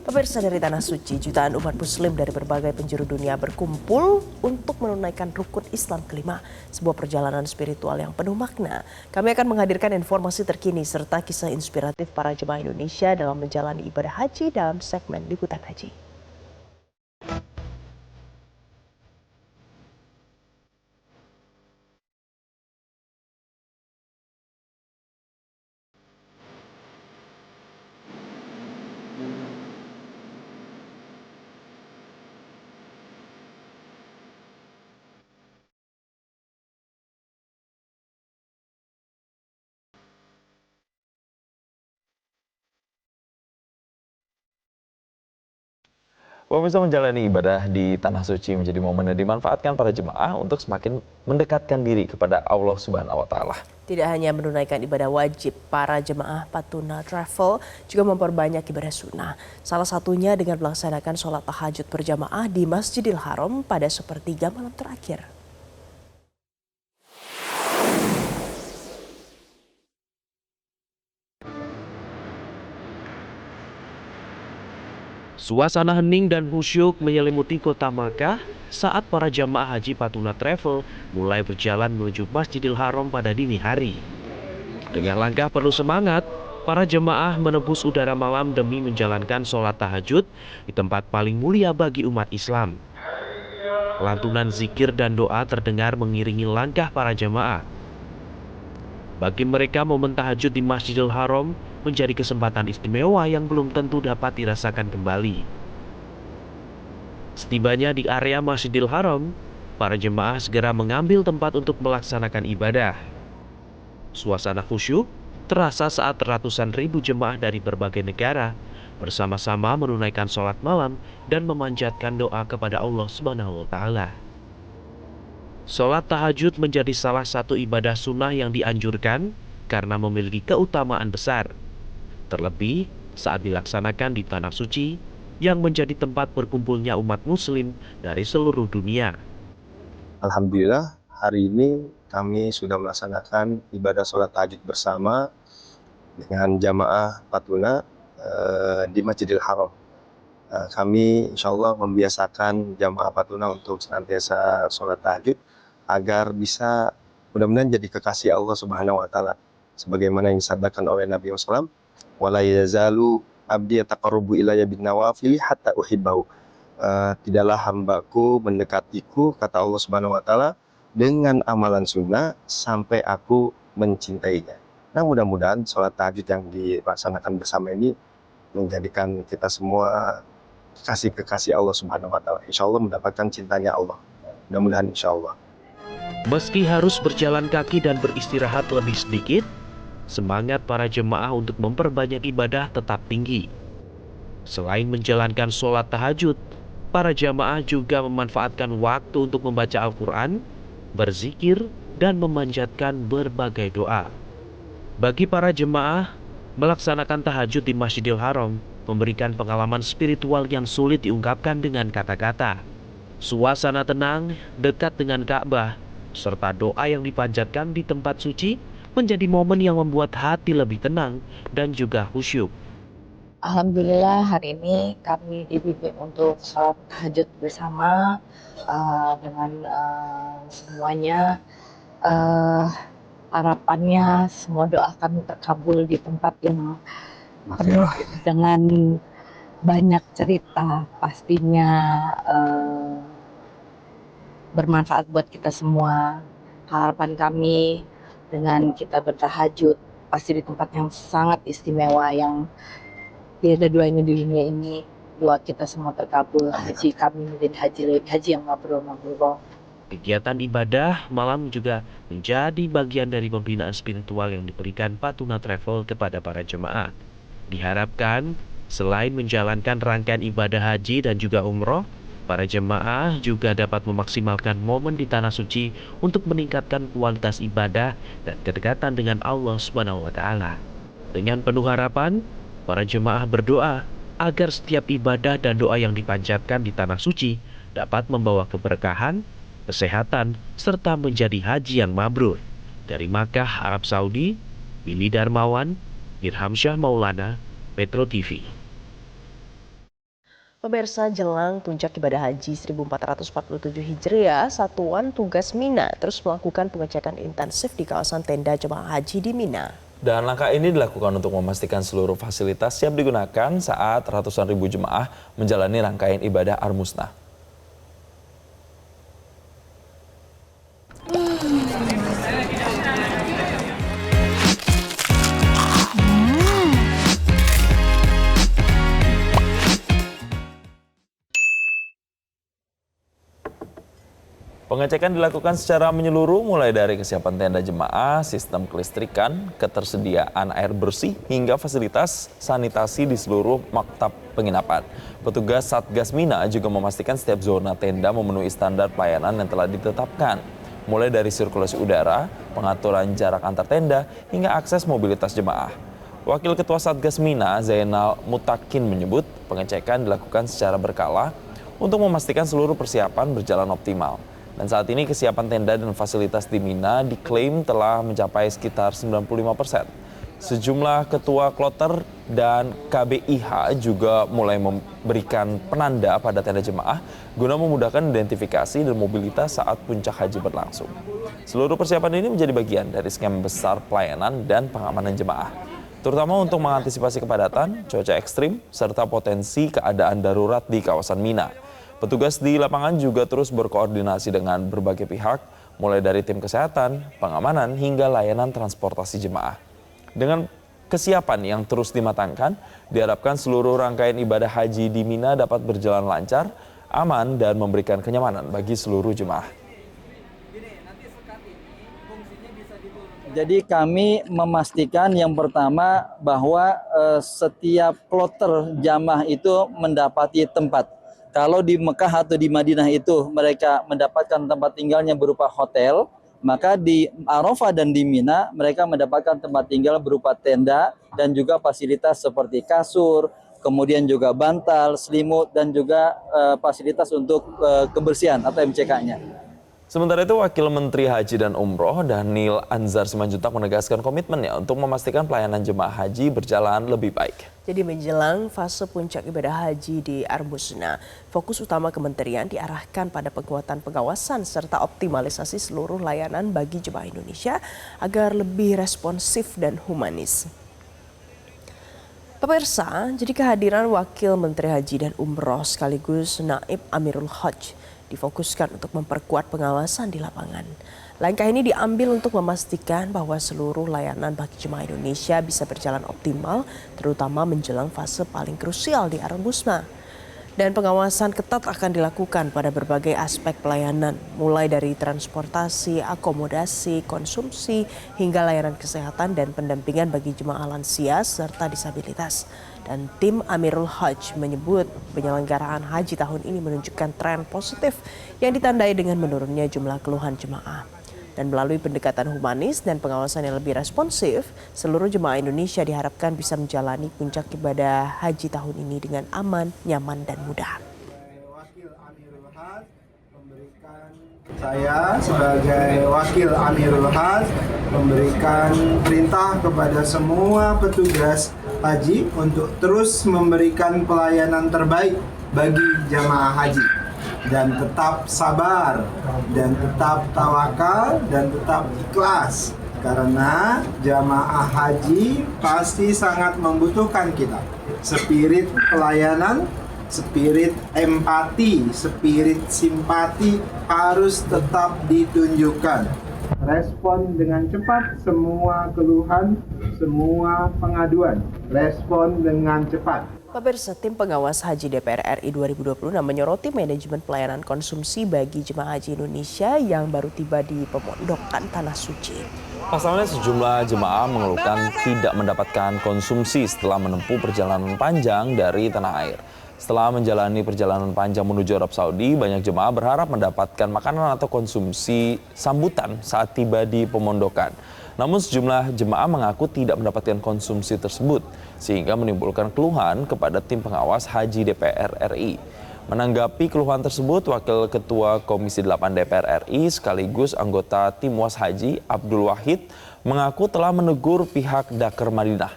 Pemirsa, dari Tanah Suci, jutaan umat muslim dari berbagai penjuru dunia berkumpul untuk menunaikan rukun Islam kelima, sebuah perjalanan spiritual yang penuh makna. Kami akan menghadirkan informasi terkini serta kisah inspiratif para jemaah Indonesia dalam menjalani ibadah haji dalam segmen Liputan Haji. Pemirsa, menjalani ibadah di Tanah Suci menjadi momen yang dimanfaatkan para jemaah untuk semakin mendekatkan diri kepada Allah Subhanahu wa Ta'ala. Tidak hanya menunaikan ibadah wajib, para jemaah Patuna Travel juga memperbanyak ibadah sunnah. Salah satunya dengan melaksanakan sholat tahajud berjamaah di Masjidil Haram pada sepertiga malam terakhir. Suasana hening dan khusyuk menyelimuti kota Makkah saat para jamaah haji Patuna Travel mulai berjalan menuju Masjidil Haram pada dini hari. Dengan langkah penuh semangat, para jemaah menembus udara malam demi menjalankan sholat tahajud di tempat paling mulia bagi umat Islam. Lantunan zikir dan doa terdengar mengiringi langkah para jemaah. Bagi mereka, momen tahajud di Masjidil Haram menjadi kesempatan istimewa yang belum tentu dapat dirasakan kembali. Setibanya di area Masjidil Haram, para jemaah segera mengambil tempat untuk melaksanakan ibadah. Suasana khusyuk terasa saat ratusan ribu jemaah dari berbagai negara bersama-sama menunaikan sholat malam dan memanjatkan doa kepada Allah Subhanahu wa Ta'ala. Sholat tahajud menjadi salah satu ibadah sunnah yang dianjurkan karena memiliki keutamaan besar. Terlebih saat dilaksanakan di Tanah Suci yang menjadi tempat berkumpulnya umat muslim dari seluruh dunia. Alhamdulillah, hari ini kami sudah melaksanakan ibadah sholat tahajud bersama dengan jamaah Patuna di Masjidil Haram. Kami insya Allah membiasakan jamaah Patuna untuk senantiasa sholat tahajud agar bisa mudah-mudahan jadi kekasih Allah Subhanahu wa Ta'ala, sebagaimana yang disabdakan oleh Nabi SAW, wala yazalu abdi yataqarrabu ilayya bin nawafili hatta uhibbahu. Tidaklah hambaku mendekatiku, kata Allah Subhanahu wa Ta'ala, dengan amalan sunnah sampai aku mencintainya. Nah, mudah-mudahan sholat tahajud yang dilaksanakan bersama ini menjadikan kita semua kekasih Allah Subhanahu wa Ta'ala. Insya Allah mendapatkan cintanya Allah. Mudah-mudahan insya Allah. Meski harus berjalan kaki dan beristirahat lebih sedikit, semangat para jemaah untuk memperbanyak ibadah tetap tinggi. Selain menjalankan sholat tahajud, para jamaah juga memanfaatkan waktu untuk membaca Al-Quran, berzikir, dan memanjatkan berbagai doa. Bagi para jemaah, melaksanakan tahajud di Masjidil Haram memberikan pengalaman spiritual yang sulit diungkapkan dengan kata-kata. Suasana tenang, dekat dengan Ka'bah, serta doa yang dipanjatkan di tempat suci menjadi momen yang membuat hati lebih tenang dan juga khusyuk. Alhamdulillah, hari ini kami dibimbing untuk sholat tahajud bersama dengan semuanya. Harapannya semua doa kami terkabul di tempat yang penuh dengan banyak cerita, pastinya bermanfaat buat kita semua. Harapan kami dengan kita bertahajud pasti di tempat yang sangat istimewa, yang tiada duanya di dunia ini. Doa kita semua terkabul, haji kami menjadi haji yang mabrur. Kegiatan ibadah malam juga menjadi bagian dari pembinaan spiritual yang diberikan Patuna Travel kepada para jemaah. Diharapkan selain menjalankan rangkaian ibadah haji dan juga umroh, para jemaah juga dapat memaksimalkan momen di Tanah Suci untuk meningkatkan kualitas ibadah dan kedekatan dengan Allah Subhanahu wa Ta'ala. Dengan penuh harapan, para jemaah berdoa agar setiap ibadah dan doa yang dipanjatkan di Tanah Suci dapat membawa keberkahan, kesehatan, serta menjadi haji yang mabrur. Dari Makkah, Arab Saudi, Billy Darmawan, Irham Syah Maulana, Metro TV. Pemirsa, jelang puncak ibadah haji 1447 Hijriah, Satuan Tugas Mina terus melakukan pengecekan intensif di kawasan tenda jemaah haji di Mina. Dan langkah ini dilakukan untuk memastikan seluruh fasilitas siap digunakan saat ratusan ribu jemaah menjalani rangkaian ibadah Ar-Musnah. Pengecekan dilakukan secara menyeluruh mulai dari kesiapan tenda jemaah, sistem kelistrikan, ketersediaan air bersih, hingga fasilitas sanitasi di seluruh maktab penginapan. Petugas Satgas Mina juga memastikan setiap zona tenda memenuhi standar pelayanan yang telah ditetapkan. Mulai dari sirkulasi udara, pengaturan jarak antar tenda, hingga akses mobilitas jemaah. Wakil Ketua Satgas Mina, Zainal Mutakin menyebut pengecekan dilakukan secara berkala untuk memastikan seluruh persiapan berjalan optimal. Dan saat ini kesiapan tenda dan fasilitas di Mina diklaim telah mencapai sekitar 95%. Sejumlah ketua kloter dan KBIH juga mulai memberikan penanda pada tenda jemaah guna memudahkan identifikasi dan mobilitas saat puncak haji berlangsung. Seluruh persiapan ini menjadi bagian dari skema besar pelayanan dan pengamanan jemaah, terutama untuk mengantisipasi kepadatan, cuaca ekstrim, serta potensi keadaan darurat di kawasan Mina. Petugas di lapangan juga terus berkoordinasi dengan berbagai pihak, mulai dari tim kesehatan, pengamanan, hingga layanan transportasi jemaah. Dengan kesiapan yang terus dimatangkan, diharapkan seluruh rangkaian ibadah haji di Mina dapat berjalan lancar, aman, dan memberikan kenyamanan bagi seluruh jemaah. Jadi kami memastikan yang pertama bahwa setiap kloter jamaah itu mendapati tempat. Kalau di Mekah atau di Madinah itu mereka mendapatkan tempat tinggalnya berupa hotel, maka di Arafah dan di Mina mereka mendapatkan tempat tinggal berupa tenda dan juga fasilitas seperti kasur, kemudian juga bantal, selimut, dan juga fasilitas untuk kebersihan atau MCK-nya. Sementara itu, Wakil Menteri Haji dan Umroh Dhanil Anzar Simanjuntak menegaskan komitmennya untuk memastikan pelayanan jemaah haji berjalan lebih baik. Jadi menjelang fase puncak ibadah haji di Ar-Musnah, fokus utama kementerian diarahkan pada penguatan pengawasan serta optimalisasi seluruh layanan bagi jemaah Indonesia agar lebih responsif dan humanis. Pemirsa, jadi kehadiran Wakil Menteri Haji dan Umroh sekaligus Naib Amirul Hajj difokuskan untuk memperkuat pengawasan di lapangan. Langkah ini diambil untuk memastikan bahwa seluruh layanan bagi jemaah Indonesia bisa berjalan optimal, terutama menjelang fase paling krusial di Ar-Musnah. Dan pengawasan ketat akan dilakukan pada berbagai aspek pelayanan, mulai dari transportasi, akomodasi, konsumsi, hingga layanan kesehatan dan pendampingan bagi jemaah lansia serta disabilitas. Dan tim Amirul Hajj menyebut penyelenggaraan haji tahun ini menunjukkan tren positif yang ditandai dengan menurunnya jumlah keluhan jemaah. Dan melalui pendekatan humanis dan pengawasan yang lebih responsif, seluruh jemaah Indonesia diharapkan bisa menjalani puncak ibadah haji tahun ini dengan aman, nyaman, dan mudah. Saya sebagai Wakil Amirul Hajj memberikan perintah kepada semua petugas haji untuk terus memberikan pelayanan terbaik bagi jamaah haji dan tetap sabar dan tetap tawakal dan tetap ikhlas karena jamaah haji pasti sangat membutuhkan kita. Spirit pelayanan, spirit empati, spirit simpati harus tetap ditunjukkan. Respon dengan cepat semua keluhan, semua pengaduan. Respon dengan cepat. Pemirsa, tim pengawas haji DPR RI 2026 menyoroti manajemen pelayanan konsumsi bagi jemaah haji Indonesia yang baru tiba di pemondokan Tanah Suci. Pasalnya sejumlah jemaah mengeluhkan tidak mendapatkan konsumsi setelah menempuh perjalanan panjang dari tanah air. Setelah menjalani perjalanan panjang menuju Arab Saudi, banyak jemaah berharap mendapatkan makanan atau konsumsi sambutan saat tiba di pemondokan. Namun sejumlah jemaah mengaku tidak mendapatkan konsumsi tersebut, sehingga menimbulkan keluhan kepada tim pengawas haji DPR RI. Menanggapi keluhan tersebut, Wakil Ketua Komisi 8 DPR RI sekaligus anggota tim Was Haji Abdul Wahid mengaku telah menegur pihak Dakar Madinah.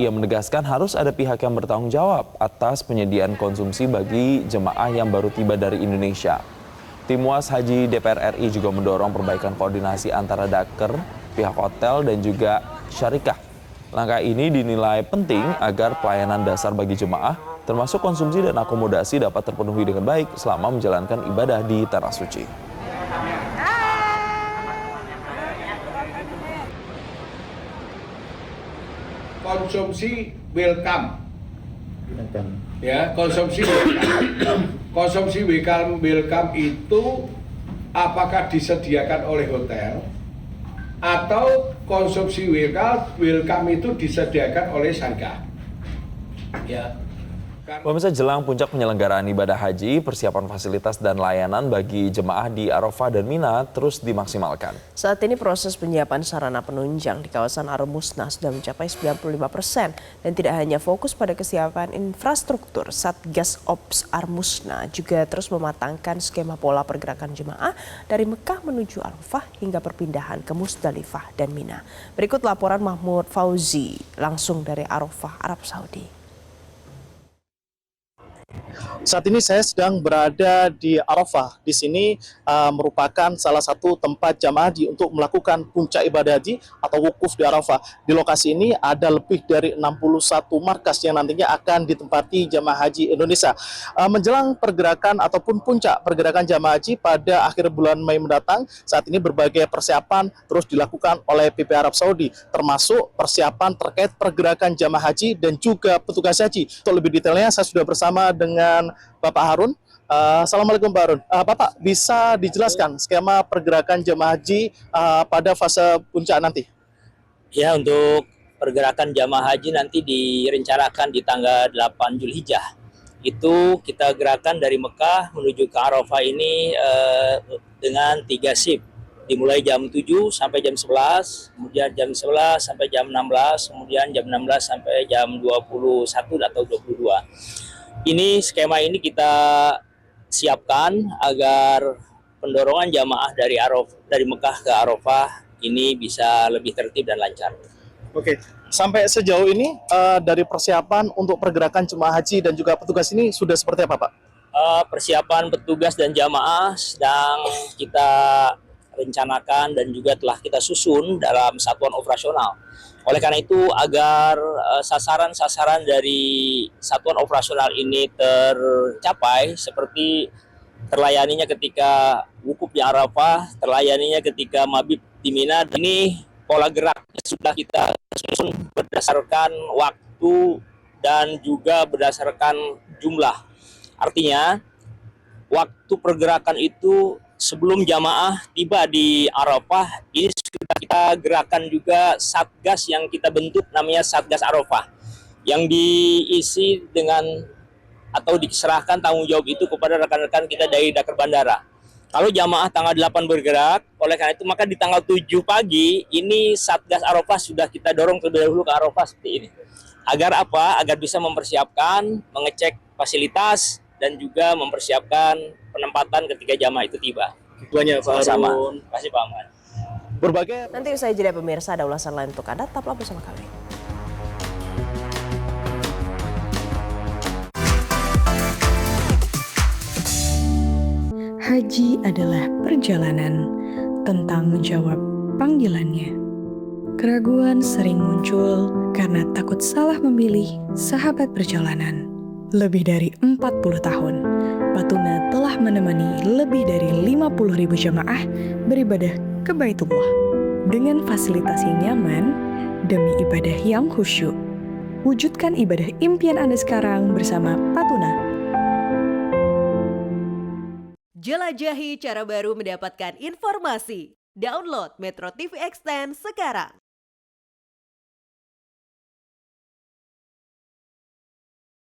Ia menegaskan harus ada pihak yang bertanggung jawab atas penyediaan konsumsi bagi jemaah yang baru tiba dari Indonesia. Tim UAS Haji DPR RI juga mendorong perbaikan koordinasi antara Daker, pihak hotel, dan juga syarikah. Langkah ini dinilai penting agar pelayanan dasar bagi jemaah, termasuk konsumsi dan akomodasi dapat terpenuhi dengan baik selama menjalankan ibadah di Tanah Suci. Konsumsi welcome, ya konsumsi welcome itu apakah disediakan oleh hotel atau konsumsi welcome itu disediakan oleh syarikat, ya. Pemirsa, jelang puncak penyelenggaraan ibadah haji, persiapan fasilitas dan layanan bagi jemaah di Arafah dan Mina terus dimaksimalkan. Saat ini proses penyiapan sarana penunjang di kawasan Ar-Musna sudah mencapai 95% dan tidak hanya fokus pada kesiapan infrastruktur, Satgas Ops Ar-Musna juga terus mematangkan skema pola pergerakan jemaah dari Mekah menuju Arafah hingga perpindahan ke Musdalifah dan Mina. Berikut laporan Mahmud Fauzi langsung dari Arafah, Arab Saudi. Saat ini saya sedang berada di Arafah. Di sini merupakan salah satu tempat jamaah haji untuk melakukan puncak ibadah haji atau wukuf di Arafah. Di lokasi ini ada lebih dari 61 markas yang nantinya akan ditempati jamaah haji Indonesia. Menjelang pergerakan ataupun puncak pergerakan jamaah haji pada akhir bulan Mei mendatang, saat ini berbagai persiapan terus dilakukan oleh PP Arab Saudi, termasuk persiapan terkait pergerakan jamaah haji dan juga petugas haji. Untuk lebih detailnya saya sudah bersama dengan Bapak Harun. Assalamualaikum Pak Harun. Bapak bisa dijelaskan skema pergerakan jamaah haji pada fase puncak nanti? Ya, untuk pergerakan jamaah haji nanti direncanakan di tanggal 8 Zulhijjah. Itu kita gerakan dari Mekah menuju ke Arafah ini dengan 3 shift. Dimulai jam 7 sampai jam 11, kemudian jam 11 sampai jam 16, kemudian jam 16 sampai jam 21 atau 22. Ini skema ini kita siapkan agar pendorongan jamaah dari Mekah ke Arafah ini bisa lebih tertib dan lancar. Oke, sampai sejauh ini dari persiapan untuk pergerakan jemaah haji dan juga petugas ini sudah seperti apa, Pak? Persiapan petugas dan jamaah sedang kita rencanakan dan juga telah kita susun dalam satuan operasional. Oleh karena itu, agar sasaran-sasaran dari satuan operasional ini tercapai, seperti terlayaninya ketika wukuf di Arafah, terlayaninya ketika mabit di Mina, ini pola geraknya sudah kita susun berdasarkan waktu dan juga berdasarkan jumlah. Artinya, waktu pergerakan itu sebelum jamaah tiba di Arafah, ini sudah kita gerakan juga Satgas yang kita bentuk namanya Satgas Arafah, yang diisi dengan atau diserahkan tanggung jawab itu kepada rekan-rekan kita dari Daker Bandara. Kalau jamaah tanggal 8 bergerak, oleh karena itu maka di tanggal 7 pagi ini Satgas Arafah sudah kita dorong terlebih dahulu ke Arafah seperti ini. Agar apa? Agar bisa mempersiapkan, mengecek fasilitas, dan juga mempersiapkan penempatan ketika jamaah itu tiba. Banyak Pak Harun. Terima kasih Pak Ahmad. Berbagai Nanti usai jeda pemirsa ada ulasan lain untuk Anda, tetaplah bersama kami. Haji adalah perjalanan tentang menjawab panggilannya. Keraguan sering muncul karena takut salah memilih sahabat perjalanan. Lebih dari 40 tahun, Patuna telah menemani lebih dari 50.000 jamaah beribadah ke Baitullah dengan fasilitas yang nyaman demi ibadah yang khusyuk. Wujudkan ibadah impian Anda sekarang bersama Patuna. Jelajahi cara baru mendapatkan informasi. Download Metro TV Extend sekarang.